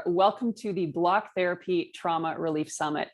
Welcome to the Block Therapy Trauma Relief Summit.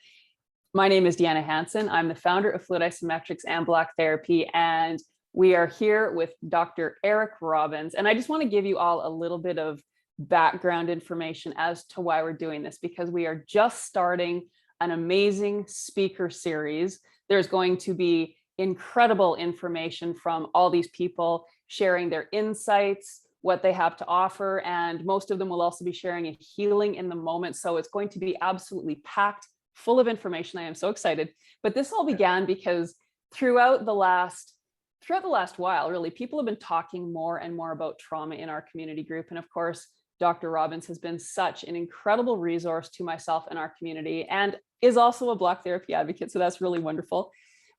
My name is Deanna Hansen. I'm the founder of Fluid Isometrics and Block Therapy, and we are here with Dr. Eric Robbins. And I just want to give you all a little bit of background information as to why we're doing this, because we are just starting an amazing speaker series. There's going to be incredible information from all these people sharing their insights, what they have to offer, and most of them will also be sharing a healing in the moment. So it's going to be absolutely packed full of information. I am so excited. But this all began because throughout the last while, really, people have been talking more and more about trauma in our community group. And of course, Dr. Robbins has been such an incredible resource to myself and our community, and is also a block therapy advocate. So that's really wonderful.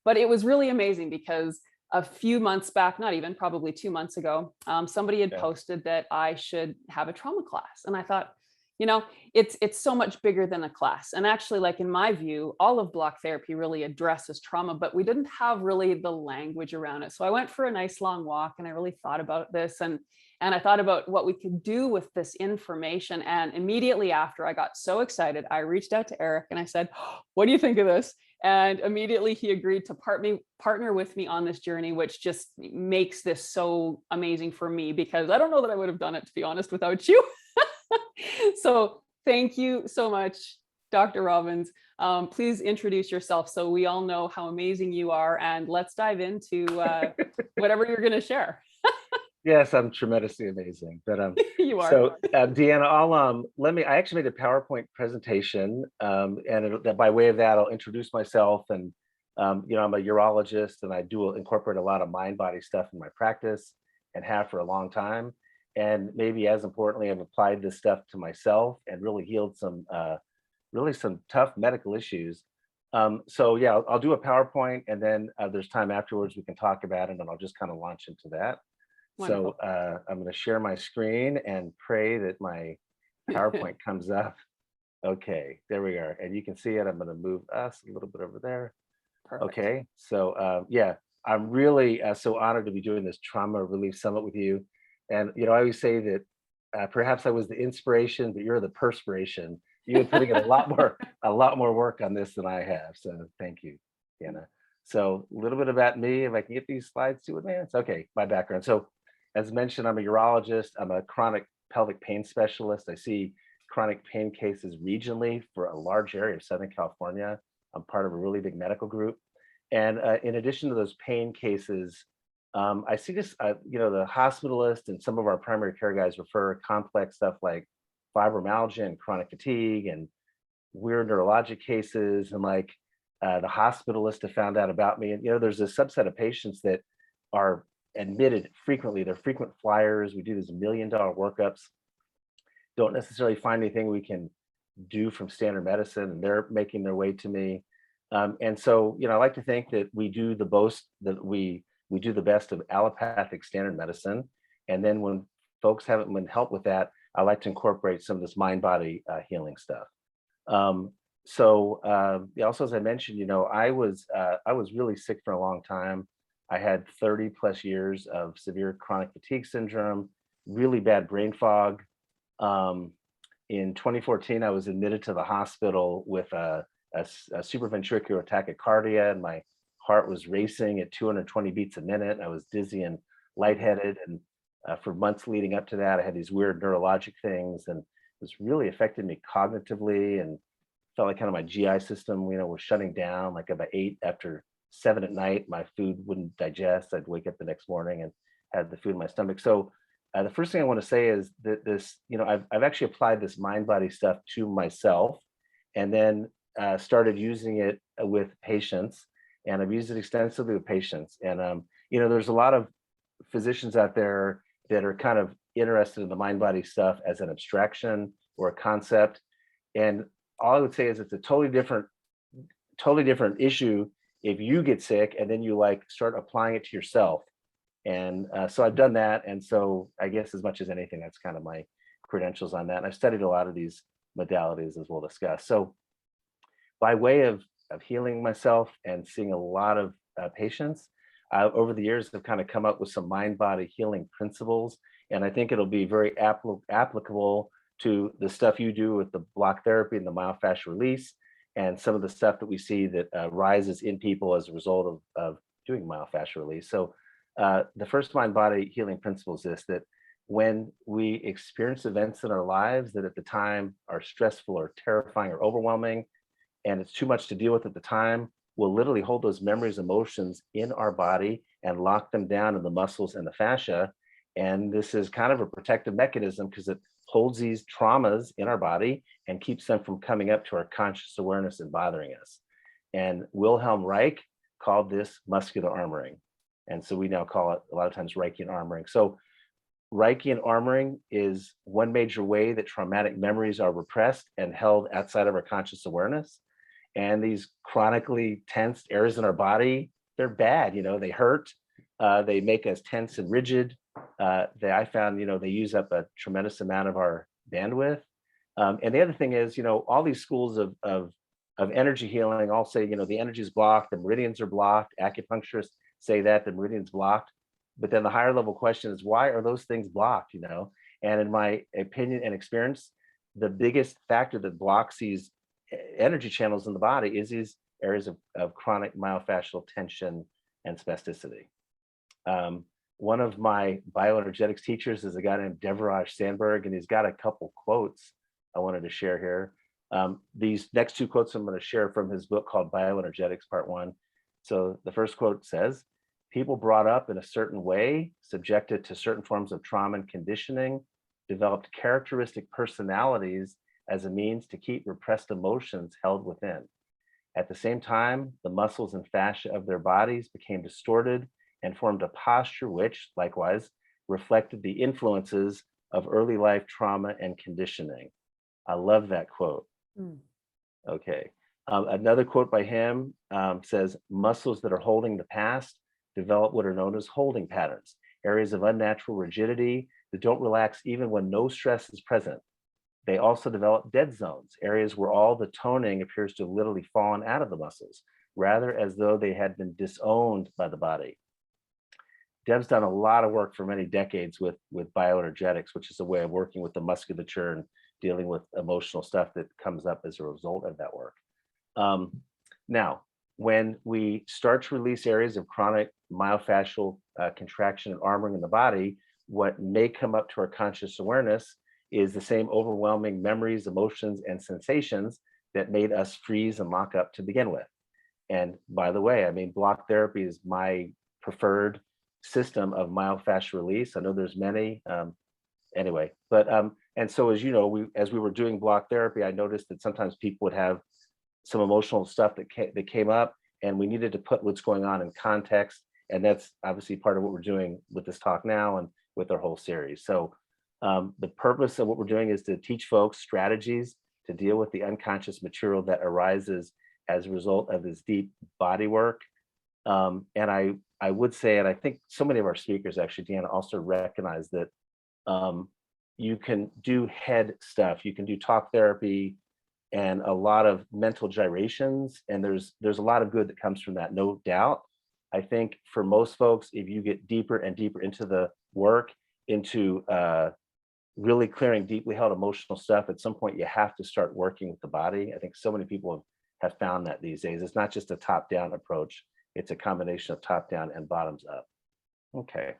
But it was really amazing because a few months back, not even, probably 2 months ago, somebody had posted that I should have a trauma class. And I thought, you know, it's so much bigger than a class. And actually, like in my view, all of block therapy really addresses trauma, but we didn't have really the language around it. So I went for a nice long walk and I really thought about this, and I thought about what we could do with this information. And immediately after, I got so excited, I reached out to Eric and I said, what do you think of this? And immediately he agreed to partner with me on this journey, which just makes this so amazing for me, because I don't know that I would have done it, to be honest, without you. So thank you so much, Dr. Robbins. Please introduce yourself so we all know how amazing you are, and let's dive into whatever you're going to share. Yes, I'm tremendously amazing, but You are. so Deanna, I actually made a PowerPoint presentation, and by way of that, I'll introduce myself. And you know, I'm a urologist, and I do incorporate a lot of mind-body stuff in my practice, and have for a long time. And maybe as importantly, I've applied this stuff to myself and really healed some tough medical issues. So yeah, I'll do a PowerPoint, and then there's time afterwards we can talk about it, and I'll just kind of launch into that. Wonderful. So I'm going to share my screen and pray that my PowerPoint comes up. Okay, there we are. And you can see it. I'm going to move us a little bit over there. Perfect. Okay, so yeah, I'm really so honored to be doing this Trauma Relief Summit with you. And, you know, I always say that perhaps I was the inspiration, but you're the perspiration. You've been putting in a lot more work on this than I have. So thank you, Deanna. So a little bit about me, if I can get these slides to advance. Okay, my background. So as mentioned, I'm a urologist. I'm a chronic pelvic pain specialist. I see chronic pain cases regionally for a large area of Southern California. I'm part of a really big medical group. And in addition to those pain cases, I see this, you know, the hospitalist and some of our primary care guys refer complex stuff like fibromyalgia and chronic fatigue and weird neurologic cases. And like the hospitalist have found out about me. And, you know, there's a subset of patients that are admitted frequently. They're frequent flyers. We do these $1 million workups, don't necessarily find anything we can do from standard medicine, and they're making their way to me. And so, you know, I like to think that we do the best of allopathic standard medicine. And then when folks haven't been helped with that, I like to incorporate some of this mind-body healing stuff. Yeah, also, as I mentioned, you know, I was really sick for a long time. I had 30 plus years of severe chronic fatigue syndrome, really bad brain fog. In 2014, I was admitted to the hospital with a supraventricular tachycardia, and my heart was racing at 220 beats a minute. I was dizzy and lightheaded. And for months leading up to that, I had these weird neurologic things, and it was really affected me cognitively, and felt like kind of my GI system, you know, was shutting down. Like if I ate after 7 at night, my food wouldn't digest. I'd wake up the next morning and had the food in my stomach. So the first thing I want to say is that this, you know, I've actually applied this mind-body stuff to myself, and then started using it with patients, and I've used it extensively with patients. And you know, there's a lot of physicians out there that are kind of interested in the mind-body stuff as an abstraction or a concept, and all I would say is it's a totally different issue if you get sick and then you like start applying it to yourself. And so I've done that. And so I guess as much as anything, that's kind of my credentials on that. And I've studied a lot of these modalities, as we'll discuss. So by way of healing myself and seeing a lot of patients, over the years, I've kind of come up with some mind-body healing principles. And I think it'll be very applicable to the stuff you do with the block therapy and the myofascial release, and some of the stuff that we see that rises in people as a result of doing myofascial release. So the first mind-body healing principle is this, that when we experience events in our lives that at the time are stressful or terrifying or overwhelming, and it's too much to deal with at the time, we'll literally hold those memories, emotions in our body and lock them down in the muscles and the fascia. And this is kind of a protective mechanism because it holds these traumas in our body and keeps them from coming up to our conscious awareness and bothering us. And Wilhelm Reich called this muscular armoring. And so we now call it a lot of times Reichian armoring. So Reichian armoring is one major way that traumatic memories are repressed and held outside of our conscious awareness. And these chronically tensed areas in our body, they're bad, they hurt. They make us tense and rigid. I found, they use up a tremendous amount of our bandwidth. And the other thing is, all these schools of energy healing all say, the energy is blocked, the meridians are blocked. Acupuncturists say that the meridian's blocked. But then the higher level question is, why are those things blocked? And in my opinion and experience, the biggest factor that blocks these energy channels in the body is these areas of chronic myofascial tension and spasticity. One of my bioenergetics teachers is a guy named Devraj Sandberg, and he's got a couple quotes I wanted to share here. These next two quotes I'm going to share from his book called Bioenergetics Part 1. So the first quote says, "People brought up in a certain way, subjected to certain forms of trauma and conditioning, developed characteristic personalities as a means to keep repressed emotions held within. At the same time, the muscles and fascia of their bodies became distorted and formed a posture which, likewise, reflected the influences of early life trauma and conditioning." I love that quote. Okay. Another quote by him says, "Muscles that are holding the past develop what are known as holding patterns, areas of unnatural rigidity that don't relax even when no stress is present. They also develop dead zones, areas where all the toning appears to have literally fallen out of the muscles, rather as though they had been disowned by the body." Dev's done a lot of work for many decades with bioenergetics, which is a way of working with the musculature and dealing with emotional stuff that comes up as a result of that work. Now, when we start to release areas of chronic myofascial contraction and armoring in the body, what may come up to our conscious awareness is the same overwhelming memories, emotions, and sensations that made us freeze and lock up to begin with. And by the way, block therapy is my preferred system of myofascial release. I know there's many, anyway, but and so as you know, as we were doing block therapy, I noticed that sometimes people would have some emotional stuff that came up, and we needed to put what's going on in context. And that's obviously part of what we're doing with this talk now and with our whole series. So the purpose of what we're doing is to teach folks strategies to deal with the unconscious material that arises as a result of this deep body work. And I would say, and I think so many of our speakers actually, Deanna, also recognize that you can do head stuff, you can do talk therapy and a lot of mental gyrations, and there's a lot of good that comes from that, no doubt. I think for most folks, if you get deeper and deeper into the work, into really clearing deeply held emotional stuff, at some point you have to start working with the body. I think so many people have found that these days. It's not just a top-down approach, it's a combination of top-down and bottoms-up. Okay.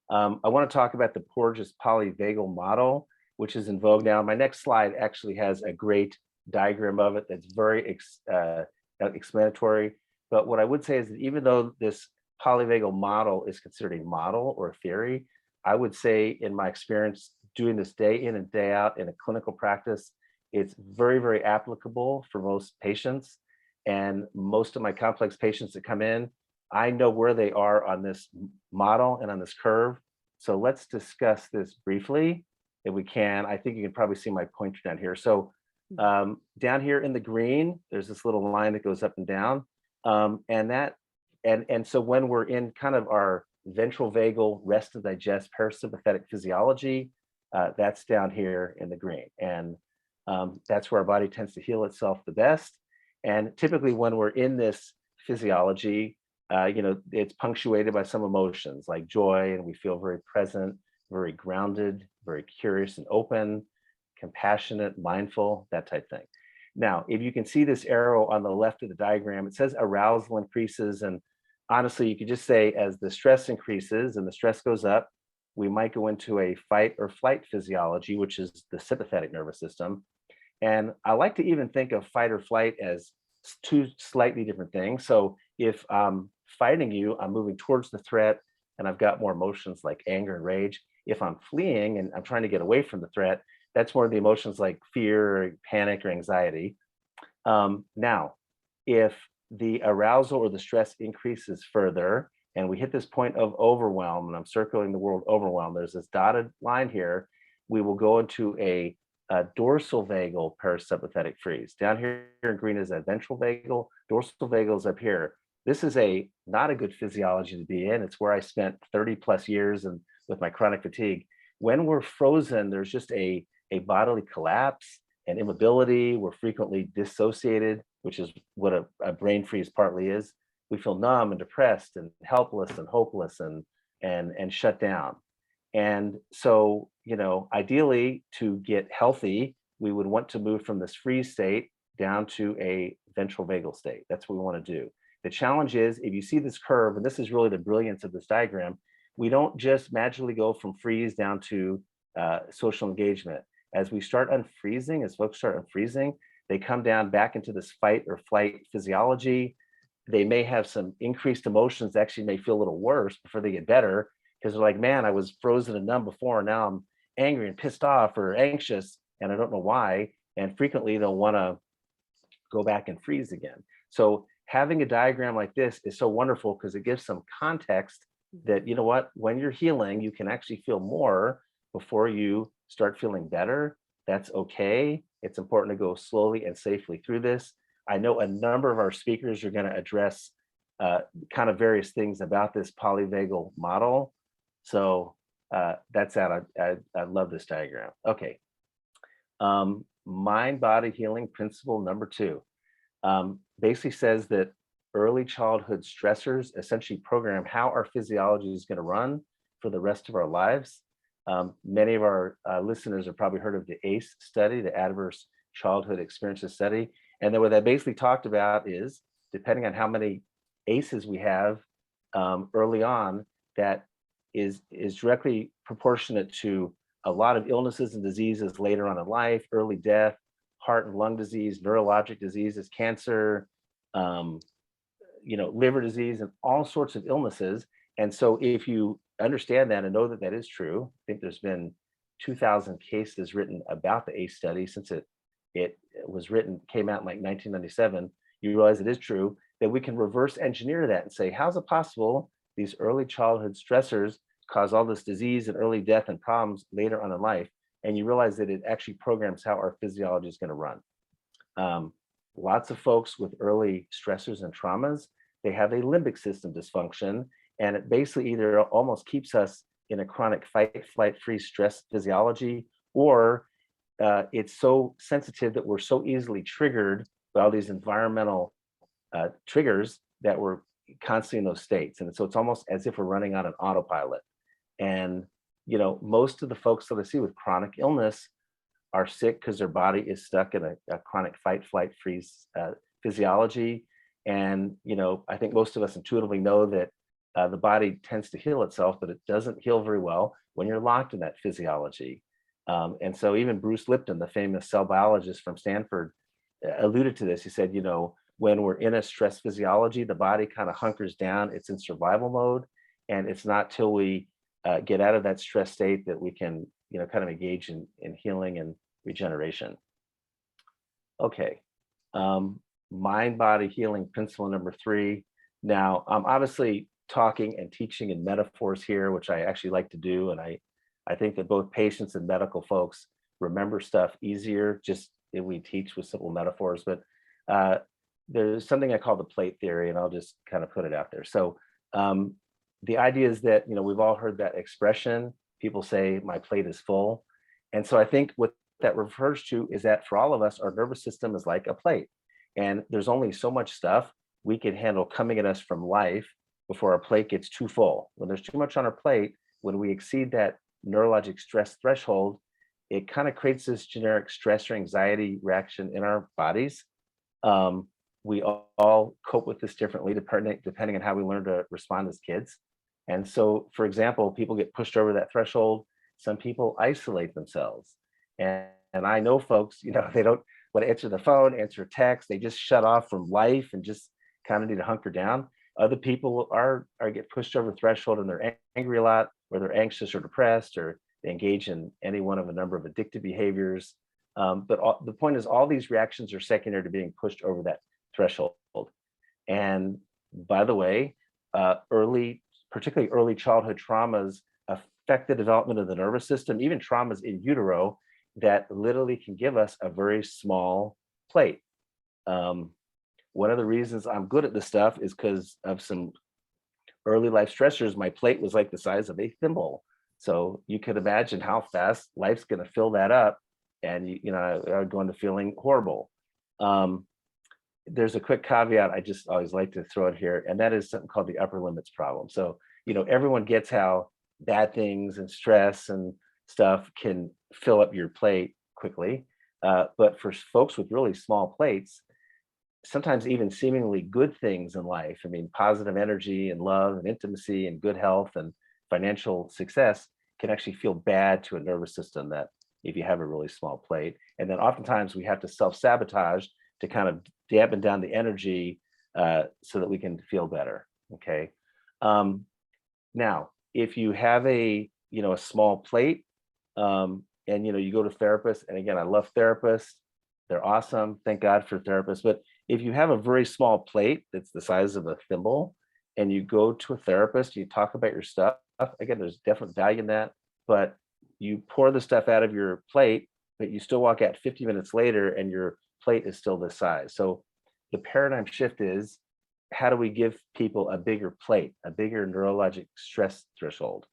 I want to talk about the Porges polyvagal model, which is in vogue now. My next slide actually has a great diagram of it that's very explanatory. But what I would say is that even though this polyvagal model is considered a model or a theory, I would say in my experience doing this day in and day out in a clinical practice, it's very, very applicable for most patients. And most of my complex patients that come in, I know where they are on this model and on this curve. So let's discuss this briefly if we can. I think you can probably see my pointer down here. So down here in the green, there's this little line that goes up and down. And so when we're in kind of our ventral vagal rest and digest parasympathetic physiology, that's down here in the green. And that's where our body tends to heal itself the best. And typically when we're in this physiology, it's punctuated by some emotions like joy, and we feel very present, very grounded, very curious and open, compassionate, mindful, that type thing. Now, if you can see this arrow on the left of the diagram, it says arousal increases. And honestly, you could just say as the stress increases and the stress goes up, we might go into a fight or flight physiology, which is the sympathetic nervous system. And I like to even think of fight or flight as two slightly different things. So if I'm fighting you, I'm moving towards the threat and I've got more emotions like anger and rage. If I'm fleeing and I'm trying to get away from the threat, that's more of the emotions like fear, or panic, or anxiety. Now, if the arousal or the stress increases further and we hit this point of overwhelm, and I'm circling the word overwhelm, there's this dotted line here, we will go into a dorsal vagal parasympathetic freeze. Down here in green is a ventral vagal, dorsal vagal is up here. This is not a good physiology to be in. It's where I spent 30 plus years and with my chronic fatigue. When we're frozen, there's just a bodily collapse and immobility. We're frequently dissociated, which is what a brain freeze partly is. We feel numb and depressed and helpless and hopeless and shut down. And so, ideally to get healthy, we would want to move from this freeze state down to a ventral vagal state. That's what we want to do. The challenge is, if you see this curve, and this is really the brilliance of this diagram, we don't just magically go from freeze down to social engagement. As we start unfreezing, as folks start unfreezing, they come down back into this fight or flight physiology. They may have some increased emotions, actually may feel a little worse before they get better, because they're like, man, I was frozen and numb before, and now I'm angry and pissed off or anxious, and I don't know why. And frequently they'll want to go back and freeze again. So having a diagram like this is so wonderful because it gives some context that, you know what, when you're healing, you can actually feel more before you start feeling better. That's okay. It's important to go slowly and safely through this. I know a number of our speakers are going to address kind of various things about this polyvagal model. So that's that. I love this diagram. Okay. Mind body healing principle number 2 basically says that early childhood stressors essentially program how our physiology is going to run for the rest of our lives. Many of our listeners have probably heard of the ACE study, the Adverse Childhood Experiences Study. And then what that basically talked about is, depending on how many ACEs we have early on, that is directly proportionate to a lot of illnesses and diseases later on in life, early death, heart and lung disease, neurologic diseases, cancer, liver disease, and all sorts of illnesses. And so if you understand that and know that that is true, I think there's been 2,000 cases written about the ACE study since it was written, came out in like 1997. You realize it is true, that we can reverse engineer that and say, how's it possible these early childhood stressors cause all this disease and early death and problems later on in life? And you realize that it actually programs how our physiology is going to run. Lots of folks with early stressors and traumas, they have a limbic system dysfunction, and it basically either almost keeps us in a chronic fight, flight, freeze, stress physiology, or it's so sensitive that we're so easily triggered by all these environmental triggers that we're constantly in those states. And so it's almost as if we're running on an autopilot. And, most of the folks that I see with chronic illness are sick because their body is stuck in a chronic fight, flight, freeze physiology. And, I think most of us intuitively know that the body tends to heal itself, but it doesn't heal very well when you're locked in that physiology. And so even Bruce Lipton, the famous cell biologist from Stanford, alluded to this. He said, when we're in a stress physiology, the body kind of hunkers down, it's in survival mode. And it's not till we get out of that stress state that we can, kind of engage in healing and regeneration. Okay. Mind body healing principle number 3. Now, I'm obviously talking and teaching in metaphors here, which I actually like to do. And I think that both patients and medical folks remember stuff easier just if we teach with simple metaphors. But there's something I call the plate theory, and I'll just kind of put it out there. So the idea is that, we've all heard that expression. People say, my plate is full. And so I think what that refers to is that for all of us, our nervous system is like a plate. And there's only so much stuff we can handle coming at us from life before our plate gets too full. When there's too much on our plate, when we exceed that neurologic stress threshold, it kind of creates this generic stress or anxiety reaction in our bodies. We all cope with this differently depending on how we learn to respond as kids. And so, for example, people get pushed over that threshold. Some people isolate themselves. And I know folks, they don't want to answer the phone, answer text. They just shut off from life and just kind of need to hunker down. Other people are get pushed over the threshold and they're angry a lot, or they're anxious or depressed, or they engage in any one of a number of addictive behaviors. The point is, all these reactions are secondary to being pushed over that threshold. And by the way, particularly early childhood traumas affect the development of the nervous system, even traumas in utero that literally can give us a very small plate. One of the reasons I'm good at this stuff is because of some early life stressors. My plate was like the size of a thimble. So you could imagine how fast life's going to fill that up, and I would go into feeling horrible. There's a quick caveat I just always like to throw in here, and that is something called the upper limits problem. So everyone gets how bad things and stress and stuff can fill up your plate quickly, but for folks with really small plates, sometimes even seemingly good things in life, positive energy and love and intimacy and good health and financial success, can actually feel bad to a nervous system that if you have a really small plate. And then oftentimes we have to self-sabotage to kind of dampen down the energy so that we can feel better. Okay. Now, if you have a small plate, and you go to therapists, and again, I love therapists, they're awesome, thank God for therapists. But if you have a very small plate that's the size of a thimble, and you go to a therapist, you talk about your stuff, again, there's definite value in that, but you pour the stuff out of your plate, but you still walk out 50 minutes later and your plate is still this size. So the paradigm shift is, how do we give people a bigger plate, a bigger neurologic stress threshold?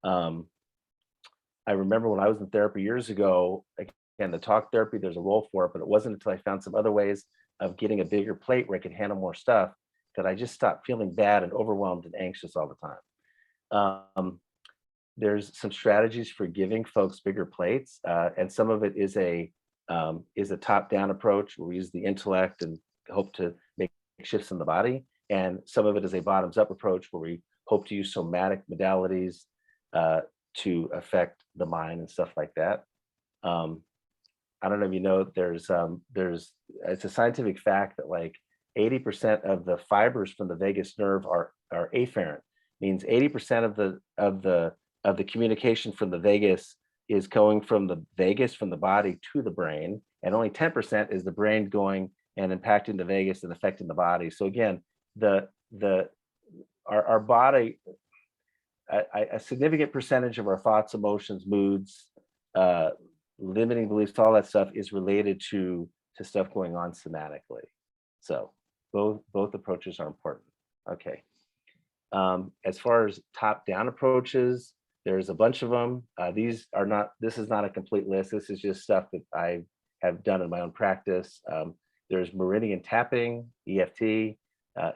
I remember when I was in therapy years ago, again, the talk therapy, there's a role for it, but it wasn't until I found some other ways of getting a bigger plate where I could handle more stuff that I just stopped feeling bad and overwhelmed and anxious all the time. There's some strategies for giving folks bigger plates, and some of it is a top-down approach where we use the intellect and hope to make shifts in the body, and some of it is a bottoms-up approach where we hope to use somatic modalities to affect the mind and stuff like that. I don't know if you know, it's a scientific fact that like 80% of the fibers from the vagus nerve are afferent, means 80% of the communication from the vagus is going from the vagus, from the body to the brain, and only 10% is the brain going and impacting the vagus and affecting the body. So again, our body, a significant percentage of our thoughts, emotions, moods, limiting beliefs, all that stuff is related to stuff going on somatically. So both approaches are important. Okay. As far as top-down approaches, there's a bunch of them. This is not a complete list. This is just stuff that I have done in my own practice. There's meridian tapping, EFT,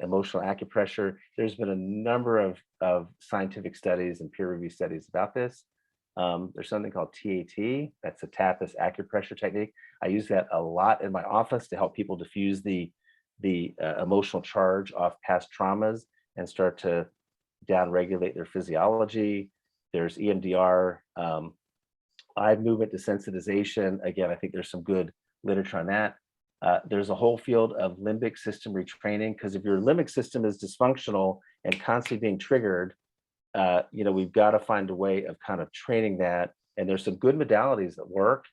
emotional acupressure. There's been a number of scientific studies and peer-reviewed studies about this. There's something called TAT, that's a tapas acupressure technique. I use that a lot in my office to help people diffuse the emotional charge off past traumas and start to down-regulate their physiology. There's EMDR, eye movement desensitization. Again, I think there's some good literature on that. There's a whole field of limbic system retraining, because if your limbic system is dysfunctional and constantly being triggered, we've got to find a way of kind of training that. And there's some good modalities that work,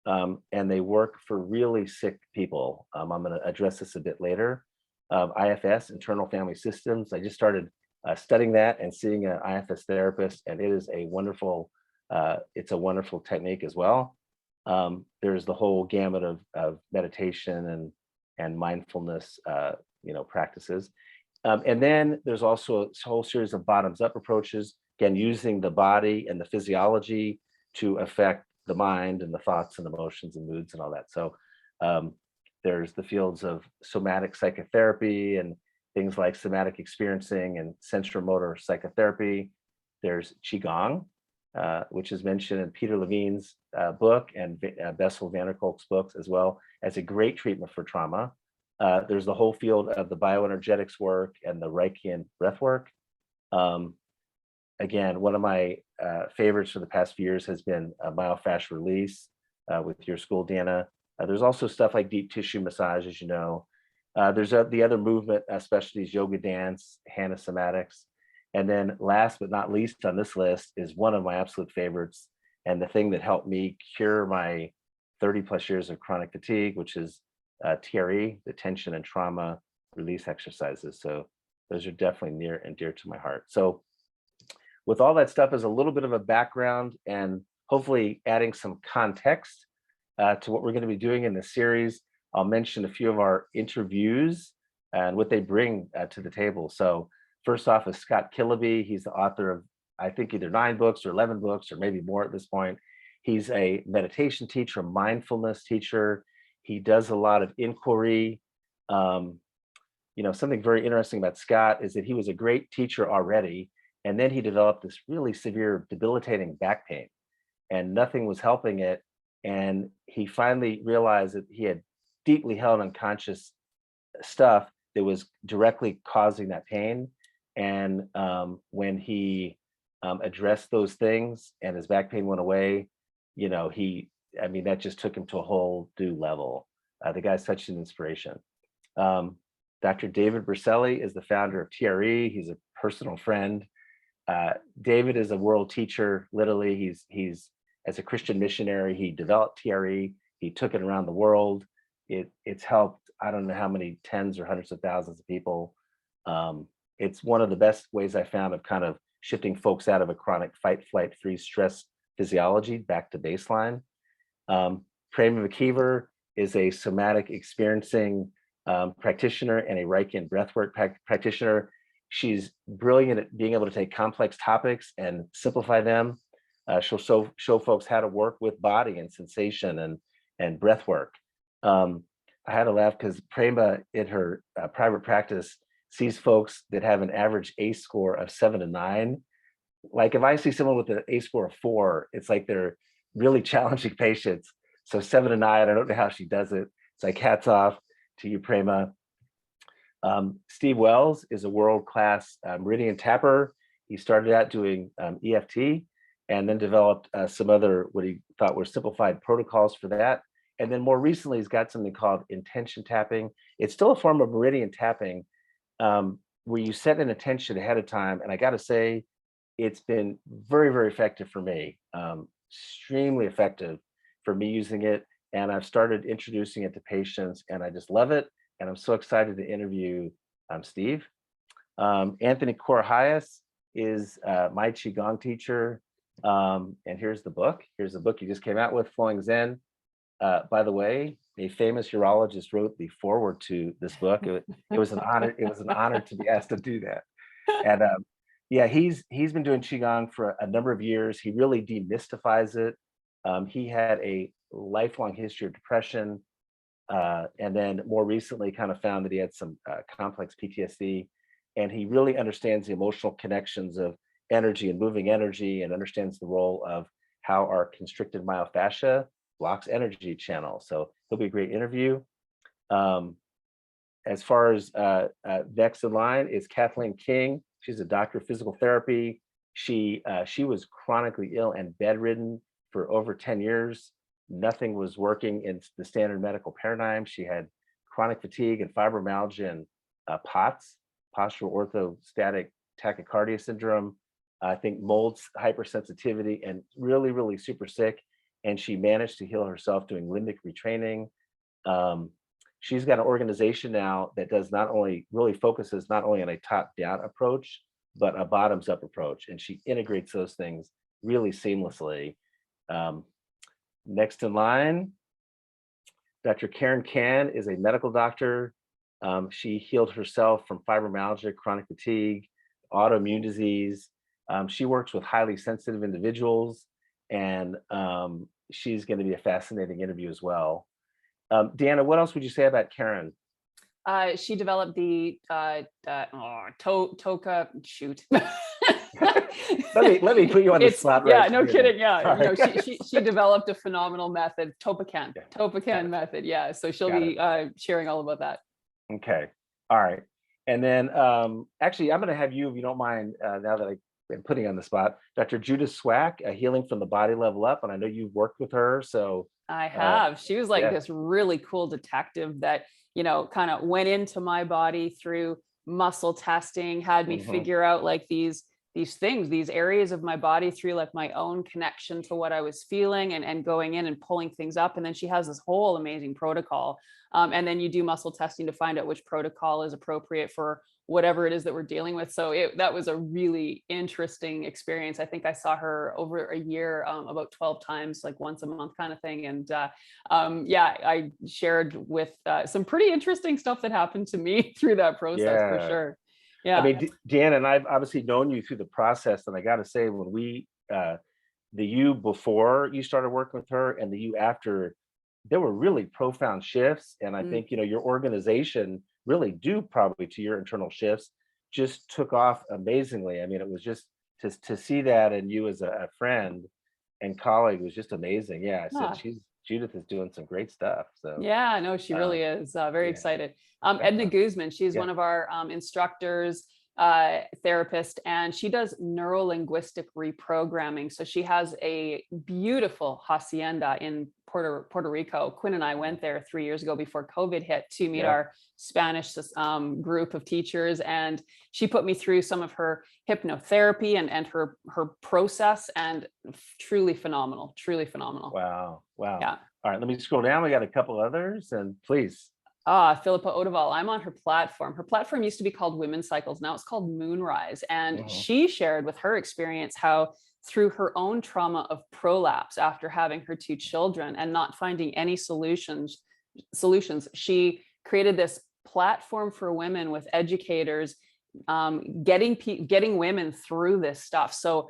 and they work for really sick people. I'm going to address this a bit later. IFS, internal family systems. I just started studying that and seeing an IFS therapist, and it is a wonderful technique as well. There's the whole gamut of meditation and mindfulness, practices. And then there's also a whole series of bottoms-up approaches, again, using the body and the physiology to affect the mind and the thoughts and emotions and moods and all that. So there's the fields of somatic psychotherapy and things like somatic experiencing and sensorimotor psychotherapy. There's Qigong, which is mentioned in Peter Levine's book and Bessel van der Kolk's books, as well as a great treatment for trauma. There's the whole field of the bioenergetics work and the Reichian breathwork. Again, one of my favorites for the past few years has been myofascial release with your school, Deanna. There's also stuff like deep tissue massage, as you know. There's the other movement specialties, yoga, dance, Hana somatics. And then last but not least on this list is one of my absolute favorites, and the thing that helped me cure my 30 plus years of chronic fatigue, which is TRE, the tension and trauma release exercises. So those are definitely near and dear to my heart. So with all that stuff as a little bit of a background and hopefully adding some context to what we're going to be doing in this series, I'll mention a few of our interviews and what they bring to the table. So first off is Scott Killaby. He's the author of, I think, either 9 books or 11 books or maybe more at this point. He's a meditation teacher, mindfulness teacher. He does a lot of inquiry. Something very interesting about Scott is that he was a great teacher already, and then he developed this really severe, debilitating back pain, and nothing was helping it. And he finally realized that he had deeply held unconscious stuff that was directly causing that pain. And when he addressed those things and his back pain went away, that just took him to a whole new level. The guy's such an inspiration. Dr. David Berselli is the founder of TRE. He's a personal friend. David is a world teacher. Literally, he's as a Christian missionary, he developed TRE. He took it around the world. It's helped, I don't know how many tens or hundreds of thousands of people. It's one of the best ways I found of kind of shifting folks out of a chronic fight, flight, freeze, stress physiology back to baseline. Prema McKeever is a somatic experiencing practitioner and a Reichian breathwork practitioner. She's brilliant at being able to take complex topics and simplify them. She'll show folks how to work with body and sensation and breath work. I had to laugh because Prema in her private practice sees folks that have an average ACE score of 7 to 9. Like if I see someone with an ACE score of 4, it's like they're really challenging patients. So 7 to 9, I don't know how she does it. It's like hats off to you, Prema. Steve Wells is a world-class meridian tapper. He started out doing EFT and then developed some other, what he thought were simplified protocols for that. And then more recently, he's got something called intention tapping. It's still a form of meridian tapping where you set an intention ahead of time. And I got to say, it's been very, very effective for me, extremely effective for me using it. And I've started introducing it to patients and I just love it. And I'm so excited to interview Steve. Anthony Correas is my Qigong teacher. And here's the book. Here's the book he just came out with, Flowing Zen. By the way, a famous urologist wrote the foreword to this book. It was an honor. It was an honor to be asked to do that. And yeah, he's been doing Qigong for a number of years. He really demystifies it. He had a lifelong history of depression. And then more recently kind of found that he had some complex PTSD, and he really understands the emotional connections of energy and moving energy, and understands the role of how our constricted myofascia blocks energy channels. So he'll be a great interview. As far as next in line is Kathleen King. She's a doctor of physical therapy. She was chronically ill and bedridden for over 10 years. Nothing was working in the standard medical paradigm. She had chronic fatigue and fibromyalgia and POTS, postural orthostatic tachycardia syndrome. I think mold hypersensitivity, and really, really super sick. And she managed to heal herself doing limbic retraining. She's got an organization now that does not only really focuses not only on a top-down approach, but a bottoms-up approach. And she integrates those things really seamlessly. Next in line, Dr. Karen Kan is a medical doctor. She healed herself from fibromyalgia, chronic fatigue, autoimmune disease. She works with highly sensitive individuals, and she's going to be a fascinating interview as well. Deanna, what else would you say about Karen? She developed the TOCA, shoot. Let me put you on the spot right yeah, no here. kidding. Yeah, Sorry. she developed a phenomenal method, Topacan Got it. method. Yeah, so she'll Got be it. sharing all about that. Okay. All right. And then actually, I'm going to have you, if you don't mind, now that I've been putting you on the spot, Dr. Judith Swack, Healing from the Body Level Up. And I know you've worked with her. So I uh, have. She was like yeah. this really cool detective that, kind of went into my body through muscle testing, had me Hmm. figure out like these things, these areas of my body through like my own connection to what I was feeling and going in and pulling things up. And then she has this whole amazing protocol. And then you do muscle testing to find out which protocol is appropriate for whatever it is that we're dealing with. So that was a really interesting experience. I think I saw her over a year, about 12 times, like once a month kind of thing. And yeah, I shared with some pretty interesting stuff that happened to me through that process for Yeah. sure. I Yeah. mean, Deanna and I've obviously known you through the process. And I got to say, when the you before you started working with her and the you after, there were really profound shifts. And I Mm. think, your organization really due probably to your internal shifts just took off amazingly. I mean, it was just to see that, and you as a friend and colleague was just amazing. Yeah, I said Ah, Judith is doing some great stuff. So yeah, no, she really um, is. Very yeah, excited. that's Edna awesome. Guzman, she's Yeah. one of our instructors, therapist, and she does neuro-linguistic reprogramming. So she has a beautiful hacienda in Puerto Rico. Quinn and I Mhm. went there 3 years ago before COVID hit to meet Yeah. our Spanish group of teachers, and she put me through some of her hypnotherapy and her process, and truly phenomenal, truly phenomenal. Wow. Wow. Yeah. All right, let me scroll down. We got a couple others, and please. Philippa Odeval. I'm on her platform. Her platform used to be called Women's Cycles. Now it's called Moonrise. And Mhm. she shared with her experience how, through her own trauma of prolapse after having her two children and not finding any solutions, she created this platform for women with educators, getting women through this stuff. So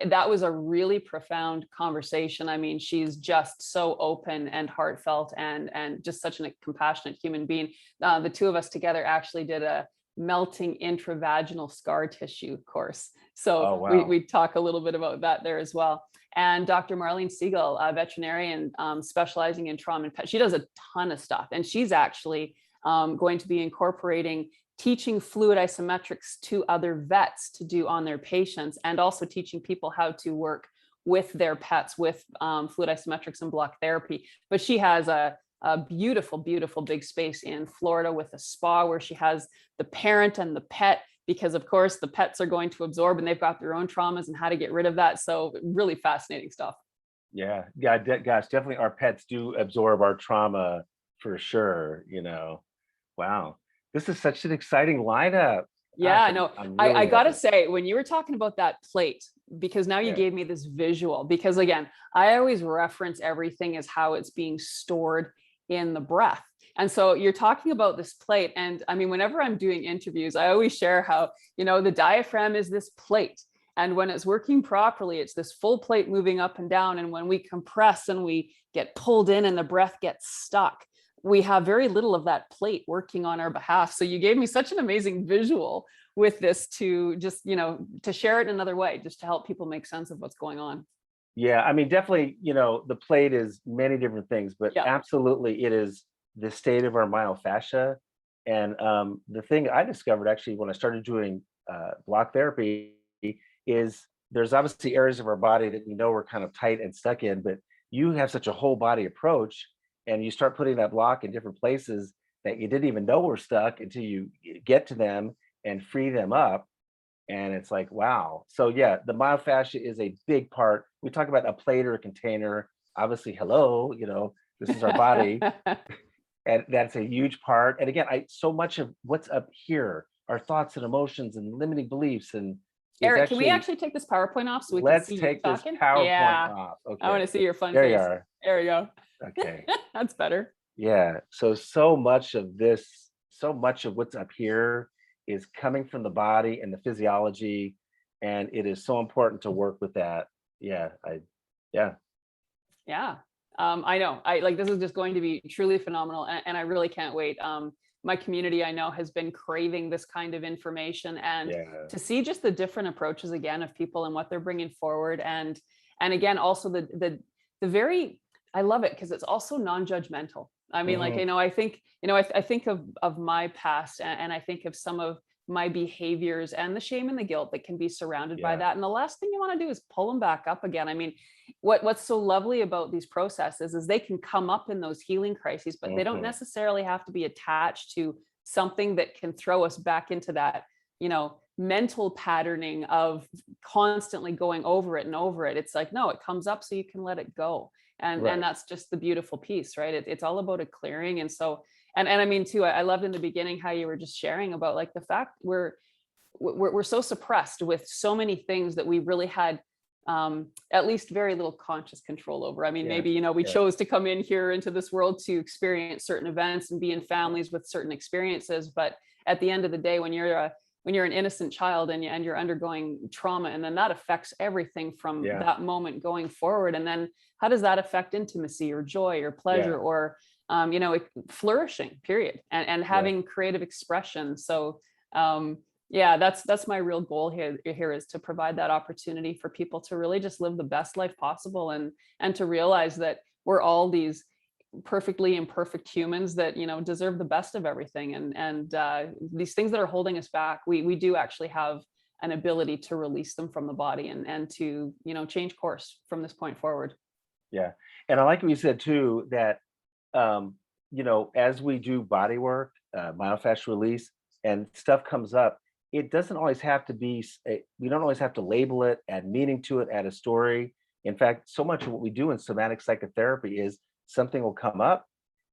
that was a really profound conversation. I mean, she's just so open and heartfelt and just such a compassionate human being. The two of us together actually did a melting intravaginal scar tissue course. So Oh, we wow. talk a little bit about that there as well. And Dr. Marlene Siegel, a veterinarian specializing in trauma and pet, she does a ton of stuff. And she's actually going to be incorporating teaching fluid isometrics to other vets to do on their patients, and also teaching people how to work with their pets with fluid isometrics and block therapy. But she has a beautiful, beautiful big space in Florida with a spa where she has the parent and the pet, because of course the pets are going to absorb and they've got their own traumas and how to get rid of that. So really fascinating stuff. Yeah. Yeah. Gosh, definitely our pets do absorb our trauma for sure. Wow. This is such an exciting lineup. Gosh, Yeah, no, I'm I really gotta happy. say, when you were talking about that plate, because now you Yeah. gave me this visual, because again, I always reference everything as how it's being stored in the breath. And so you're talking about this plate. And I mean, whenever I'm doing interviews, I always share how, the diaphragm is this plate. And when it's working properly, it's this full plate moving up and down. And when we compress and we get pulled in and the breath gets stuck, we have very little of that plate working on our behalf. So you gave me such an amazing visual with this to just, to share it in another way, just to help people make sense of what's going on. Yeah. I mean, definitely, the plate is many different things, but Yeah. absolutely it is the state of our myofascia. And the thing I discovered actually when I started doing block therapy is there's obviously areas of our body that we know we're kind of tight and stuck in, but you have such a whole body approach, and you start putting that block in different places that you didn't even know were stuck until you get to them and free them up. And it's like, wow. So yeah, the myofascia is a big part. We talk about a plate or a container. Obviously, hello, this is our body, and that's a huge part. And again, so much of what's up here, our thoughts and emotions and limiting beliefs, and is Eric, can we actually, actually take this PowerPoint off so we can let's see you take this talking? PowerPoint Yeah, off. I want Okay, to see your fun there you face. are. There we go. Okay. That's better. Yeah. So much of this, so much of what's up here is coming from the body and the physiology. And it is so important to work with that. Yeah. Yeah. Yeah. I know, this is just going to be truly phenomenal, and I really can't wait. My community, I know, has been craving this kind of information, and Yeah. to see just the different approaches again of people and what they're bringing forward, and again, also the very, I love it because it's also non-judgmental. I mean, Hmm. I think, I think of my past, and I think of some of my behaviors and the shame and the guilt that can be surrounded by Yeah. that. And the last thing you want to do is pull them back up again. I mean, what's so lovely about these processes is they can come up in those healing crises, but they don't Hmm. necessarily have to be attached to something that can throw us back into that, mental patterning of constantly going over it and over it. It's like, no, it comes up so you can let it go. And Right. that's just the beautiful piece, right? It's all about a clearing. And so, and I mean too, I loved in the beginning how you were just sharing about like the fact we're so suppressed with so many things that we really had at least very little conscious control over. I mean, Yeah. maybe, we Yeah. chose to come in here into this world to experience certain events and be in families with certain experiences. But at the end of the day, when you're an innocent child and you're undergoing trauma, and then that affects everything from Yeah. that moment going forward. And then how does that affect intimacy or joy or pleasure Yeah. or, flourishing, period, and Yeah. having creative expression. So, yeah, that's my real goal here is to provide that opportunity for people to really just live the best life possible, and to realize that we're all these perfectly imperfect humans that deserve the best of everything, and these things that are holding us back, we do actually have an ability to release them from the body, and to change course from this point forward. Yeah. And I like what you said too, that as we do body work, myofascial release, and stuff comes up, it doesn't always have to be, we don't always have to label it, add meaning to it, add a story. In fact, so much of what we do in somatic psychotherapy is something will come up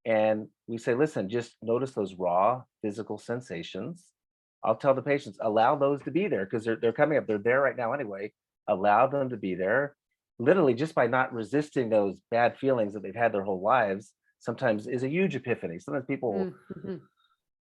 and we say, listen, just notice those raw physical sensations. I'll tell the patients, allow those to be there because they're coming up. They're there right now anyway. Allow them to be there. Literally, just by not resisting those bad feelings that they've had their whole lives, sometimes is a huge epiphany. Sometimes people Mm-hmm.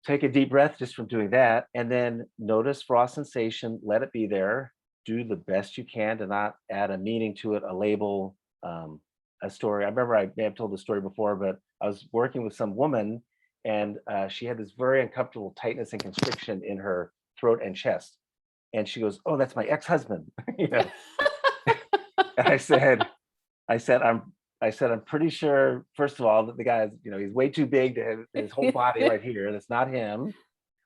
take a deep breath just from doing that, and then notice raw sensation, let it be there. Do the best you can to not add a meaning to it, a label, a story. I remember I may have told the story before, but I was working with some woman, and she had this very uncomfortable tightness and constriction in her throat and chest. And she goes, "Oh, that's my ex-husband." you know, and I said, I'm pretty sure, first of all, that the guy is, he's way too big to have his whole body right here. That's not him.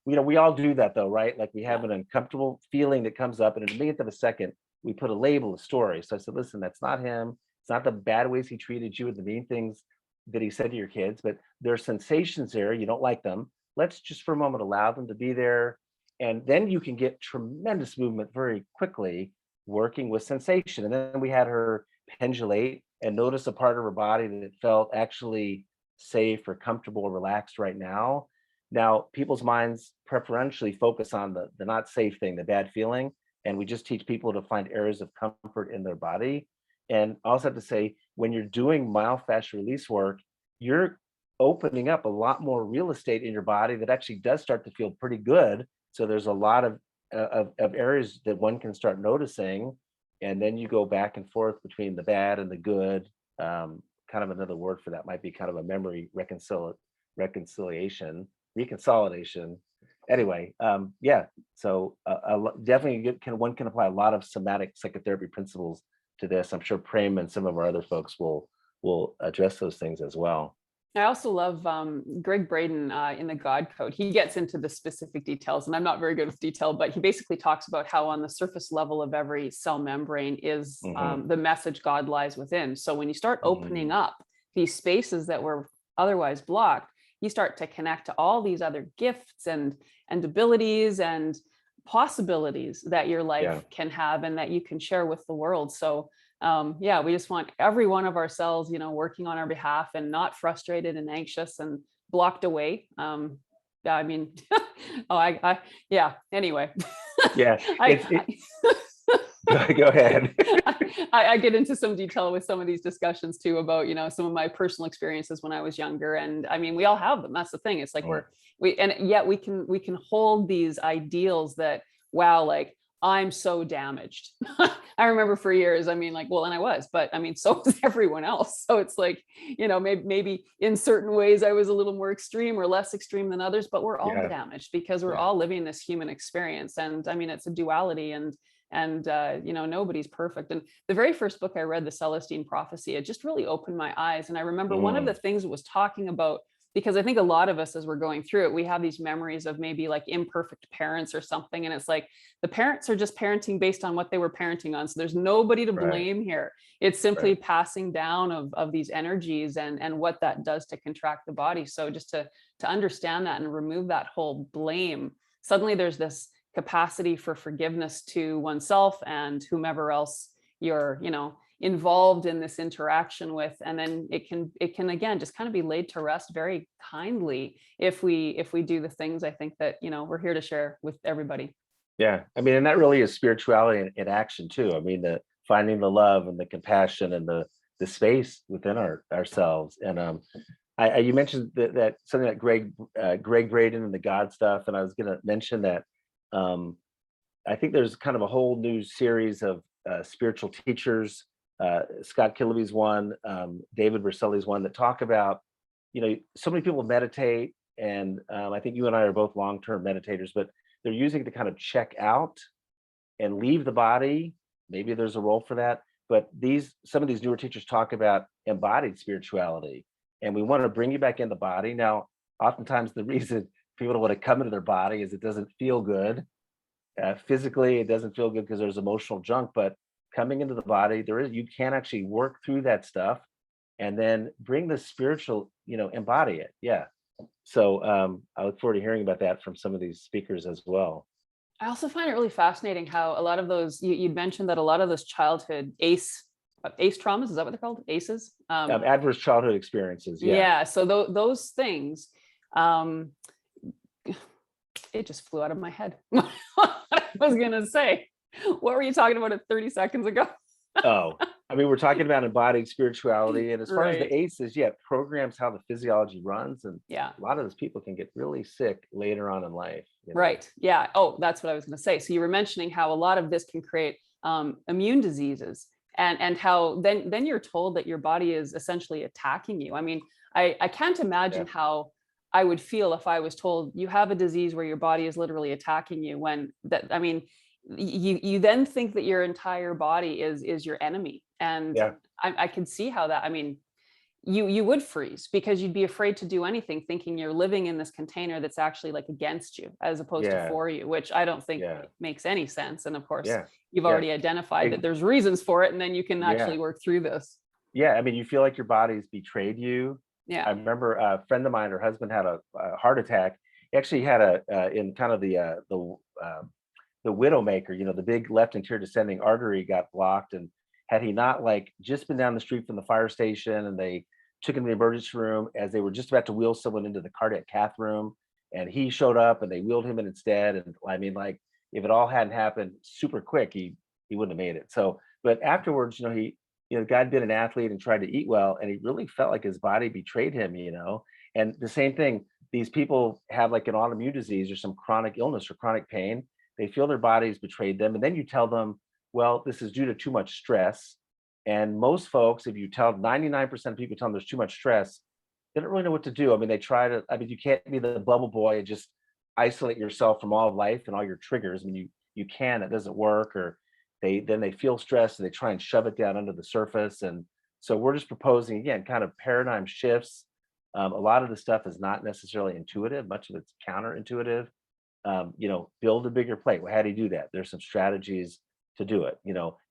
We all do that though, right? Like we have Yeah. an uncomfortable feeling that comes up, and in a millionth of a second, we put a label, a story. So I said, listen, that's not him. It's not the bad ways he treated you and the mean things that he said to your kids, but there are sensations there. You don't like them. Let's just for a moment allow them to be there. And then you can get tremendous movement very quickly working with sensation. And then we had her pendulate and notice a part of her body that felt actually safe or comfortable or relaxed right now. Now, people's minds preferentially focus on the not safe thing, the bad feeling, and we just teach people to find areas of comfort in their body. And I also have to say, when you're doing myofascial release work, you're opening up a lot more real estate in your body that actually does start to feel pretty good. So there's a lot of areas that one can start noticing, and then you go back and forth between the bad and the good. Kind of another word for that might be kind of a memory reconciliation, reconsolidation. Anyway, yeah. So definitely one can apply a lot of somatic psychotherapy principles to this. I'm sure Prem and some of our other folks will address those things as well. I also love Greg Braden in the God Code. He gets into the specific details, and I'm not very good with detail, but he basically talks about how on the surface level of every cell membrane is Hmm. the message God lies within. So when you start opening Hmm. up these spaces that were otherwise blocked, you start to connect to all these other gifts and abilities and possibilities that your Yeah. life can have and that you can share with the world. So yeah, we just want every one of our cells, working on our behalf and not frustrated and anxious and blocked away. Yeah, I mean, oh, yeah. Anyway, Yeah. I, Go ahead. I get into some detail with some of these discussions too about, some of my personal experiences when I was younger. And I mean, we all have them. That's the thing. It's like Mm. and yet we can hold these ideals that, wow, like I'm so damaged. I remember for years, I mean, like, well, and I was, but I mean, so was everyone else. So it's like, maybe in certain ways I was a little more extreme or less extreme than others, but we're all Yeah. damaged because we're Yeah. all living this human experience. And I mean, it's a duality, and nobody's perfect. And the very first book I read, The Celestine Prophecy, it just really opened my eyes. And I remember one of the things it was talking about, because I think a lot of us, as we're going through it, we have these memories of maybe like imperfect parents or something. And it's like the parents are just parenting based on what they were parenting on. So there's nobody to Right. blame here. It's simply Right. passing down of these energies and what that does to contract the body. So just to understand that and remove that whole blame, suddenly there's this capacity for forgiveness to oneself and whomever else you're, involved in this interaction with, and then it can again just kind of be laid to rest very kindly if we do the things I think that we're here to share with everybody. Yeah. I mean, and that really is spirituality in action too. I mean, the finding the love and the compassion and the space within ourselves. And you mentioned that something like Greg Braden and the God stuff, and I was going to mention that I think there's kind of a whole new series of spiritual teachers. Scott Killaby's one, David Berceli's one, that talk about, so many people meditate, and I think you and I are both long-term meditators, but they're using it to kind of check out and leave the body. Maybe there's a role for that, but some of these newer teachers talk about embodied spirituality, and we want to bring you back in the body. Now, oftentimes the reason people don't want to come into their body is it doesn't feel good. Physically, it doesn't feel good because there's emotional junk, but coming into the body, you can actually work through that stuff and then bring the spiritual, embody it. Yeah. So I look forward to hearing about that from some of these speakers as well. I also find it really fascinating how a lot of those you mentioned that a lot of those childhood ACE traumas, is that what they're called, ACEs? Adverse childhood experiences. Yeah. Yeah, so those things, um it just flew out of my head. What I was gonna say. What were you talking about 30 seconds ago? Oh, I mean, we're talking about embodied spirituality. And as far as Right. the ACEs, yeah, programs how the physiology runs. And Yeah. a lot of those people can get really sick later on in life. Right. Yeah. Oh, that's what I was going to say. So you were mentioning how a lot of this can create immune diseases, and how then you're told that your body is essentially attacking you. I mean, I can't imagine Yeah. how I would feel if I was told you have a disease where your body is literally attacking you. When that, I mean, you then think that your entire body is your enemy, and Yeah. I can see how that. I mean, you would freeze because you'd be afraid to do anything, thinking you're living in this container that's actually like against you as opposed to Yeah. for you, which I don't think Yeah. makes any sense. And of course, Yeah. you've Yeah. already identified that Ex- there's reasons for it, and then you can Yeah. actually work through this. Yeah, I mean, you feel like your body's betrayed you. I Yeah. remember a friend of mine, her husband had a heart attack. He actually had in kind of the widowmaker, the big left anterior descending artery got blocked. And had he not like just been down the street from the fire station, and they took him to the emergency room as they were just about to wheel someone into the cardiac cath room, and he showed up and they wheeled him in instead. And I mean, like, if it all hadn't happened super quick, he wouldn't have made it. So, but afterwards, the guy had been an athlete and tried to eat well, and he really felt like his body betrayed him. And the same thing, these people have like an autoimmune disease or some chronic illness or chronic pain. They feel their bodies betrayed them. And then you tell them, well, this is due to too much stress. And most folks, if you tell 99% of people, tell them there's too much stress, they don't really know what to do. I mean, you can't be the bubble boy and just isolate yourself from all of life and all your triggers. I mean, you can, it doesn't work. Or they feel stressed and they try and shove it down under the surface. And so we're just proposing, again, kind of paradigm shifts. A lot of the stuff is not necessarily intuitive. Much of it's counterintuitive. Build a bigger plate. Well, how do you do that? There's some strategies to do it.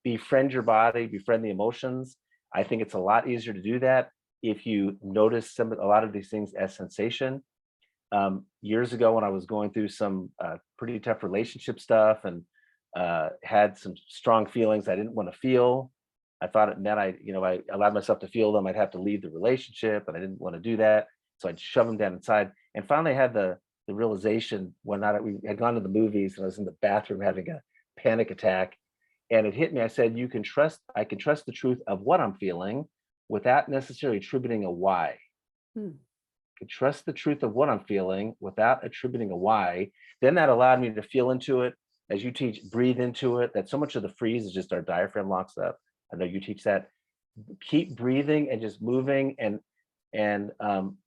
Befriend your body, befriend the emotions. I think it's a lot easier to do that if you notice a lot of these things as sensation. Years ago, when I was going through some pretty tough relationship stuff, and had some strong feelings I didn't want to feel, I thought it meant I allowed myself to feel them, I'd have to leave the relationship, and I didn't want to do that. So I'd shove them down inside. And finally I had the realization one night. We had gone to the movies and I was in the bathroom having a panic attack, and it hit me. I said, I can trust the truth of what I'm feeling without necessarily attributing a why. Hmm. I can trust the truth of what I'm feeling without attributing a why. Then that allowed me to feel into it, as you teach, breathe into it. That so much of the freeze is just our diaphragm locks up. I know you teach that. Keep breathing and just moving, and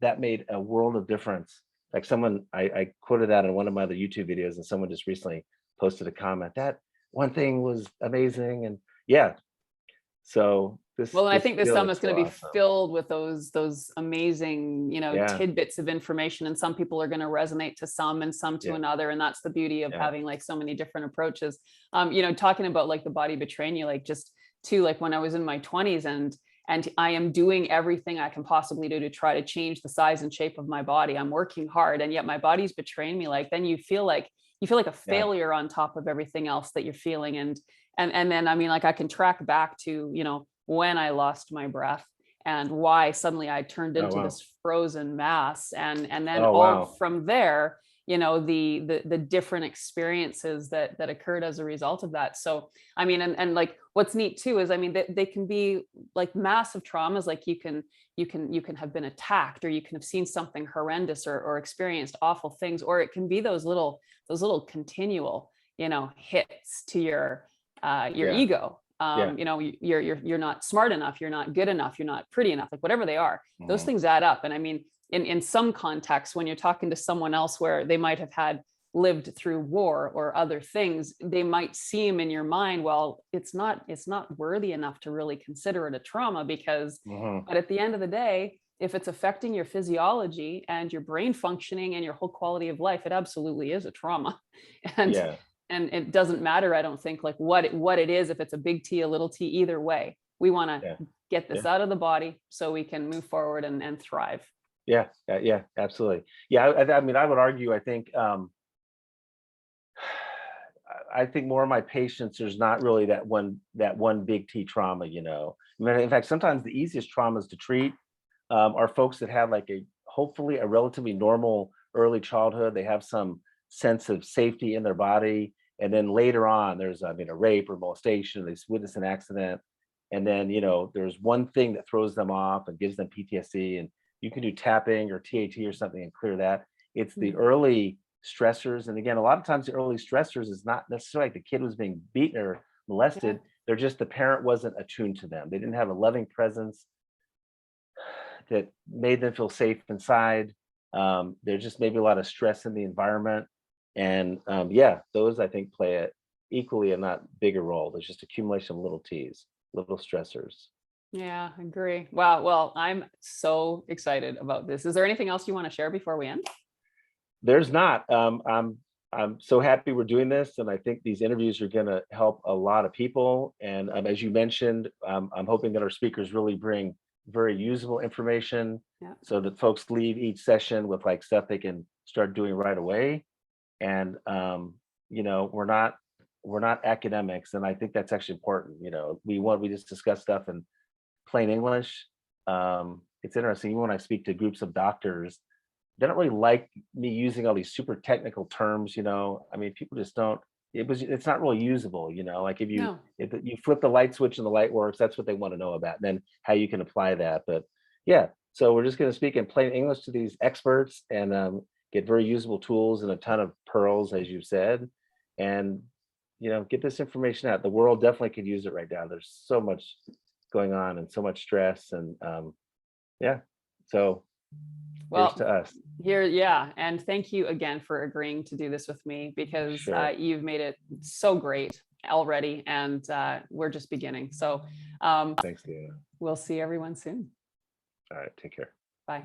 that made a world of difference. Like someone, I quoted that in one of my other YouTube videos, and someone just recently posted a comment that one thing was amazing, and yeah. So Well, and I this think this feels summit's so going to be awesome. filled with those amazing, Yeah, tidbits of information, and some people are going to resonate to some and some to yeah, another. And that's the beauty of yeah, having like so many different approaches. Talking about like the body betraying you, like just to like when I was in my 20s, and I am doing everything I can possibly do to try to change the size and shape of my body. I'm working hard, and yet my body's betraying me. Like then you feel like a yeah. failure on top of everything else that you're feeling. And then I mean, like I can track back to, when I lost my breath and why suddenly I turned Oh into wow. this frozen mass. And then Oh all wow. from there, the different experiences that occurred as a result of that. So I mean, and like what's neat too is, I mean, they can be like massive traumas. Like you can have been attacked, or you can have seen something horrendous, or experienced awful things, or it can be those little continual hits to your Yeah, ego. yeah. You're not smart enough, you're not good enough, you're not pretty enough, like whatever they are, those Mhm. things add up. And I mean, in some contexts, when you're talking to someone else where they might have had lived through war or other things, they might seem in your mind, well, it's not worthy enough to really consider it a trauma, because Mhm. but at the end of the day, if it's affecting your physiology and your brain functioning and your whole quality of life, it absolutely is a trauma. and Yeah, and it doesn't matter, I don't think, like what it is, if it's a big T, a little T, either way, we want yeah, to get yeah, this out of the body so we can move forward and thrive. yeah, yeah, absolutely. Yeah, I mean, I would argue, I think, I think more of my patients, there's not really that one big T trauma, you know. I mean, in fact, sometimes the easiest traumas to treat are folks that have like hopefully a relatively normal early childhood. They have some sense of safety in their body, and then later on, there's I mean a rape or molestation. They witness an accident, and then there's one thing that throws them off and gives them PTSD, and you can do tapping or TAT or something and clear that. It's the Mhm. early stressors, and again, a lot of times the early stressors is not necessarily like the kid was being beaten or Yeah. molested. They're just the parent wasn't attuned to them. They didn't have a loving presence that made them feel safe inside. There's just maybe a lot of stress in the environment. And yeah, those I think play a equally and not bigger role. There's just accumulation of little T's, little stressors. Yeah, I agree. Wow. Well, I'm so excited about this. Is there anything else you want to share before we end? There's not. I'm so happy we're doing this, and I think these interviews are going to help a lot of people. And as you mentioned, I'm hoping that our speakers really bring very usable information, Yeah. so that folks leave each session with like stuff they can start doing right away. And we're not academics, and I think that's actually important. We just discuss stuff in plain English. It's interesting, even when I speak to groups of doctors, they don't really like me using all these super technical terms. I mean, people just don't. It's not really usable. Like No. if you flip the light switch and the light works, that's what they want to know about, and then how you can apply that. But yeah, so we're just going to speak in plain English to these experts, and get very usable tools and a ton of pearls, as you said, and get this information out. The world definitely could use it right now. There's so much going on and so much stress, and yeah. So here's Well, to us. yeah. And thank you again for agreeing to do this with me, because Sure. you've made it so great already. And we're just beginning. So Thanks, Deanna. we'll see everyone soon. All right. Take care. Bye.